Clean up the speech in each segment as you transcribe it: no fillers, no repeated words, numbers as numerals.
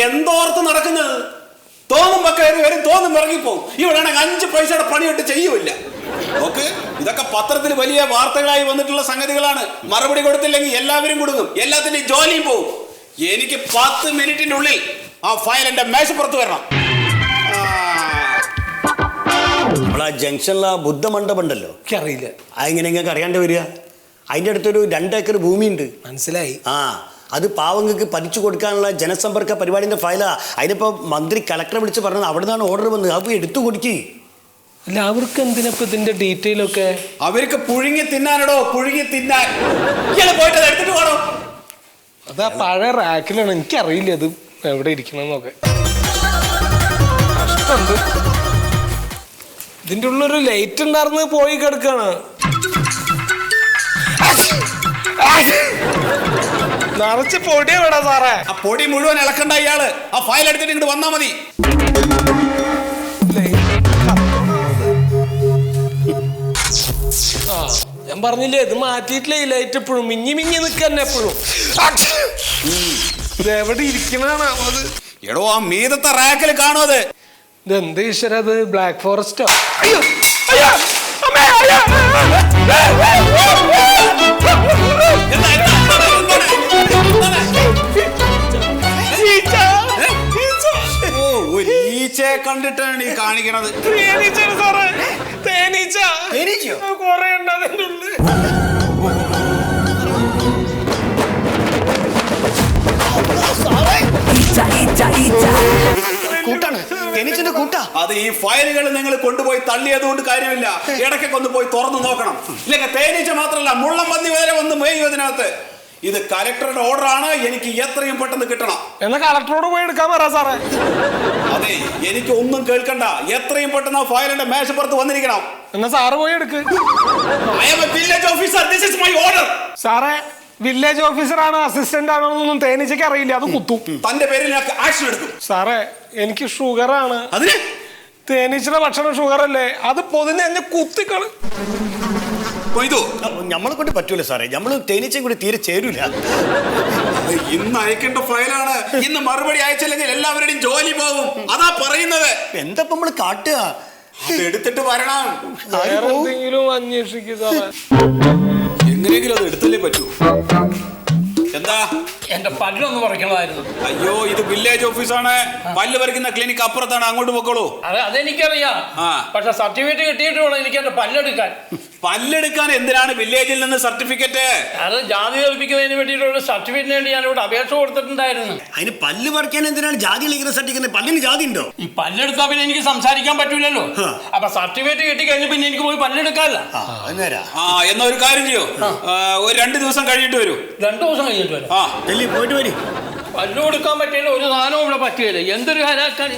എന്തോർത്ത് നടക്കുന്നത്? തോന്നുമ്പോ കയറി വരും, തോന്നും ഇറങ്ങിപ്പോവും. ഇവിടെ ആണെങ്കിൽ 5 പൈസയുടെ പണിയൊട്ട് ചെയ്യൂല. നോക്ക്, ഇതൊക്കെ പത്രത്തിൽ വലിയ വാർത്തകളായി വന്നിട്ടുള്ള സംഗതികളാണ്. മറുപടി കൊടുത്തില്ലെങ്കിൽ എല്ലാവരും കൊടുക്കും, എല്ലാത്തിന്റെയും ജോലിയും പോവും. എനിക്ക് 10 മിനിറ്റിന്റെ ഉള്ളിൽ ആ ഫയൽ എന്റെ മേശപ്പുറത്ത് വരണം. നമ്മളാ ജംഗ്ഷനിലെ ബുദ്ധമണ്ഡപം ഉണ്ടല്ലോ, അറിയില്ല. അതെങ്ങനെ നിങ്ങൾക്ക് അറിയാണ്ട് വരിക? അതിൻ്റെ അടുത്തൊരു 2 ഏക്കർ ഭൂമിയുണ്ട്. മനസ്സിലായി. അത് പാവങ്ങൾക്ക് പതിച്ചു കൊടുക്കാനുള്ള ജനസമ്പർക്ക പരിപാടിന്റെ ഫയലാ. അതിനിപ്പോ മന്ത്രി കളക്ടറെ വിളിച്ച് പറഞ്ഞത് അവിടെ നിന്നാണ് ഓർഡർ വന്നത്. അത് എടുത്തു കൊടുക്കി. അല്ല, അവർക്ക് എന്തിനപ്പോ ഇതിന്റെ ഡീറ്റെയിൽ ഒക്കെ? അവർക്ക് പുഴുങ്ങി തിന്നാനടോ, പുഴുങ്ങി തിന്നാൻ. പോയിട്ട് എടുത്തിട്ട് പോകണം. അതാ പഴയ റാക്കിലാണ്. എനിക്കറിയില്ല അത് എവിടെ ഇരിക്കണമെന്നൊക്കെ. കഷ്ടമുണ്ട്. ഇതിന്റെ ഉള്ളൊരു ലൈറ്റ് ഉണ്ടായിരുന്നു, പോയി കിടക്കാണ്. നിറച്ച് പൊടി എവിടാ സാറേ? ആ പൊടി മുഴുവൻ ഇളക്കണ്ട ഇയാള്. ആ ഫയൽ എടുത്തിട്ട് ഇങ്ങോട്ട് വന്നാ മതി. ഞാൻ പറഞ്ഞില്ലേ, ഇത് മാറ്റിയിട്ടില്ലേ ഈ ലൈറ്റ്. എപ്പോഴും മിഞ്ഞി മിഞ്ഞി നിൽക്കന്നെ എപ്പോഴും. ഇത് എവിടെ ഇരിക്കണാണ് അത്? എടോ, ആ മീതത്തെ റാക്കിൽ കാണും അത്. ഇതെന്ത് ഈശ്വര, അത് ബ്ലാക്ക് ഫോറസ്റ്റോ? ഈച്ചയെ കണ്ടിട്ടാണ് ഈ കാണിക്കണത്. കൊറേ ഉണ്ട് അതിൻ്റെ ഉള്ളിൽ. അത് ഈ ഫയലുകൾ നിങ്ങൾ കൊണ്ടുപോയി തള്ളിയതുകൊണ്ട് കാര്യമില്ല. ഇടയ്ക്കൊക്കെ ഒന്ന് പോയി തുറന്നു നോക്കണം. ഇല്ലെങ്കിൽ തേനീച്ച മാത്രമല്ല, മുള്ളം പന്നി വരെ വന്ന് മേയും അതിനകത്ത്. ഇത് കലക്ടറുടെ ഓർഡർ ആണ്. എനിക്ക് എത്രയും പെട്ടെന്ന് കിട്ടണം. എന്നാ കളക്ടറോട് പോയി എടുക്കാൻ പറ സാറേ. അതെ, എനിക്ക് ഒന്നും കേൾക്കണ്ട. എത്രയും പെട്ടെന്ന് ആ ഫയലിന്റെ മേശപ്പുറത്ത് വന്നിരിക്കണം. എന്നാ സാറ് പോയി എടുക്ക്. I am a village officer. This is my order. സാറേ, വില്ലേജ് ഓഫീസർ ആണോ അസിസ്റ്റന്റ് ആണോ എന്നൊന്നും തേനീച്ചയ്ക്ക് അറിയില്ല. അത് കുത്തും. തന്റെ പേരിൽ ഞാൻ ആക്ഷൻ എടുക്കും. സാറേ, എനിക്ക് ഷുഗറാണ്. അതിന് തേനീച്ചയുടെ ഭക്ഷണം ഷുഗർ അല്ലേ? അത് പൊതിഞ്ഞ് എന്നെ കുത്തിക്കള്. നമ്മളെ കൊണ്ട് പറ്റൂല സാറേ. നമ്മള് തേനീച്ചയും കൂടി തീരെ ചേരൂല. ഇന്ന് അയക്കേണ്ട ഫയലാണ്. ഇന്ന് മറുപടി അയച്ചില്ലെങ്കിൽ എല്ലാവരുടെയും ജോലി പോകും. അതാ പറയുന്നത്. എന്താ നമ്മള് കാട്ടുക? അത് എടുത്തിട്ട് വരണം. എന്തെങ്കിലും അന്വേഷിക്കുക സാറേ. എങ്ങനെയെങ്കിലും അത് എടുത്തല്ലേ പറ്റൂ. എന്താ? എന്റെ പല്ലൊന്ന് പറിക്കണമായിരുന്നു. അയ്യോ, ഇത് വില്ലേജ് ഓഫീസാണ്. പല്ല് പറിക്കുന്ന ക്ലിനിക്ക് അപ്പുറത്താണ്. അങ്ങോട്ട് പോക്കോളൂ. അതെനിക്കറിയാം. പക്ഷെ സർട്ടിഫിക്കറ്റ് കിട്ടിയിട്ട് വേണം എനിക്ക് എന്റെ പല്ലെടുക്കാൻ. പല്ലെടുക്കാൻ എന്തിനാണ് വില്ലേജിൽ നിന്ന് സർട്ടിഫിക്കറ്റ്? അത് ജാതി കളിപ്പിക്കുന്നതിന് വേണ്ടിയിട്ടുള്ള സർട്ടിഫിക്കറ്റിന് വേണ്ടി ഞാൻ ഇവിടെ അപേക്ഷ കൊടുത്തിട്ടുണ്ടായിരുന്നു. അതിന് പല്ല് പറിക്കാൻ എന്തിനാണ് ജാതി കളിക്കുന്ന സർട്ടിഫിക്കറ്റ്? പല്ലിന് ജാതി ഉണ്ടോ? ഈ പല്ലെടുത്താൽ പിന്നെ എനിക്ക് സംസാരിക്കാൻ പറ്റൂലല്ലോ. അപ്പൊ സർട്ടിഫിക്കറ്റ് കിട്ടി കഴിഞ്ഞ പിന്നെ എനിക്ക് പോയി പല്ലെടുക്കാമല്ല. എന്നാ ഒരു കാര്യം ചെയ്യോ, ഒരു 2 ദിവസം കഴിഞ്ഞിട്ട് വരൂ. 2 ദിവസം കഴിഞ്ഞിട്ട് വരും. പോയിട്ട് വരും. പല്ലു കൊടുക്കാൻ പറ്റില്ല, ഒരു സാധനവും ഇവിടെ പറ്റുകയില്ല. എന്തൊരു ഹരാക്കാണ്.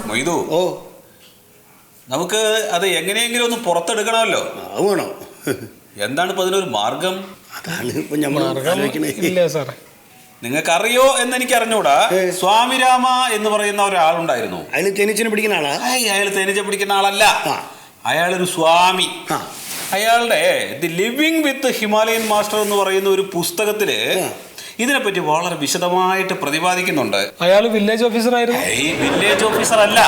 മൊയ്തു, നമുക്ക് അത് എങ്ങനെയെങ്കിലും ഒന്ന് പുറത്തെടുക്കണമല്ലോ. വേണോ? എന്താണ് ഇപ്പൊ അതിനൊരു മാർഗം? അതാണ് ഇപ്പൊ നമ്മൾ നിങ്ങൾക്കറിയോ എന്ന് എനിക്ക് അറിഞ്ഞൂടാ. സ്വാമിരാമ എന്ന് പറയുന്ന ഒരാളുണ്ടായിരുന്നു. അയാൾ തേനീച്ചനെ പിടിക്കുന്ന ആളാ? അയാൾ തേനീച്ച പിടിക്കുന്ന ആളല്ല. അയാളൊരു സ്വാമി. അയാളുടെ the living with Himalayan master എന്ന് പറയുന്ന ഒരു പുസ്തകത്തില് ഇതിനെപ്പറ്റി വളരെ വിശദമായിട്ട് പ്രതിപാദിക്കുന്നുണ്ട്. അയാൾ വില്ലേജ് ഓഫീസർ ആയിരുന്നു. വില്ലേജ് ഓഫീസർ അല്ല.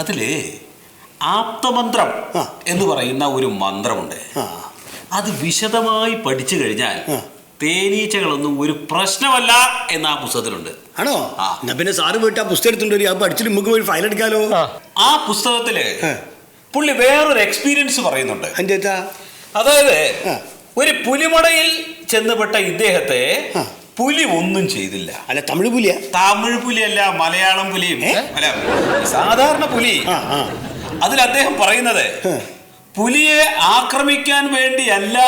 അതില് ആപ്തമന്ത്രം എന്ന് പറയുന്ന ഒരു മന്ത്രമുണ്ട്. അത് വിശദമായി പഠിച്ചു കഴിഞ്ഞാൽ തേനീച്ചകളൊന്നും ഒരു പ്രശ്നമല്ല എന്ന് ആ പുസ്തകത്തിലുണ്ട്. ആണോ? പിന്നെ സാറ് പോയിട്ട് ആ പുസ്തകം എടുത്തിട്ടുണ്ട്. പഠിച്ചിട്ട് നമുക്ക് പോയി ഫയൽ എടുക്കാലോ. ആ പുസ്തകത്തില് പുള്ളി വേറൊരു എക്സ്പീരിയൻസ് പറയുന്നുണ്ട്. അതായത് ഒരു പുലിമടയിൽ ചെന്നപ്പെട്ട ഇദ്ദേഹത്തെ പുലി ഒന്നും ചെയ്തില്ല. അല്ല, തമിഴ് പുലിയാ? തമിഴ് പുലിയല്ല, മലയാളം പുലിയും. സാധാരണ പുലി. അതിൽ അദ്ദേഹം പറയുന്നത് പുലിയെ ആക്രമിക്കാൻ വേണ്ടിയല്ല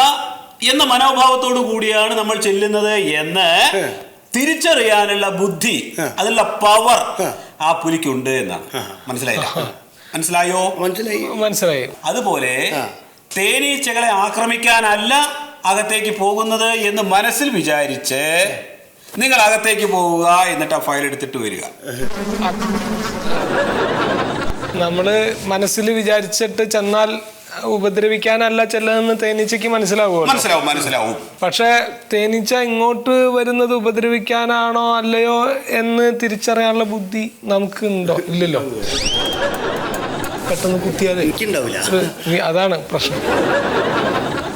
എന്ന മനോഭാവത്തോടു കൂടിയാണ് നമ്മൾ ചെല്ലുന്നത് എന്ന് തിരിച്ചറിയാനുള്ള ബുദ്ധി, അതിനുള്ള പവർ ആ പുലിക്കുണ്ട് എന്നാണ്. മനസ്സിലായോ? മനസ്സിലായി. അതുപോലെ തേനീച്ചകളെ ആക്രമിക്കാനല്ല അകത്തേക്ക് പോകുന്നത് എന്ന് മനസ്സിൽ വിചാരിച്ച് നിങ്ങൾ അകത്തേക്ക് പോവുക, എന്നിട്ട് ആ ഫയൽ എടുത്തിട്ട് വരിക. നമ്മള് മനസ്സിൽ വിചാരിച്ചിട്ട് ചെന്നാൽ ഉപദ്രവിക്കാനല്ല ചെല്ലതെന്ന് തേനീച്ചയ്ക്ക് മനസ്സിലാവുമല്ലോ. മനസ്സിലാവും. പക്ഷെ തേനീച്ച ഇങ്ങോട്ട് വരുന്നത് ഉപദ്രവിക്കാനാണോ അല്ലയോ എന്ന് തിരിച്ചറിയാനുള്ള ബുദ്ധി നമുക്ക് ഉണ്ടോ? ഇല്ലല്ലോ. പെട്ടെന്ന് കുത്തിയാലേ എനിക്കുണ്ടാവില്ല. അതാണ് പ്രശ്നം.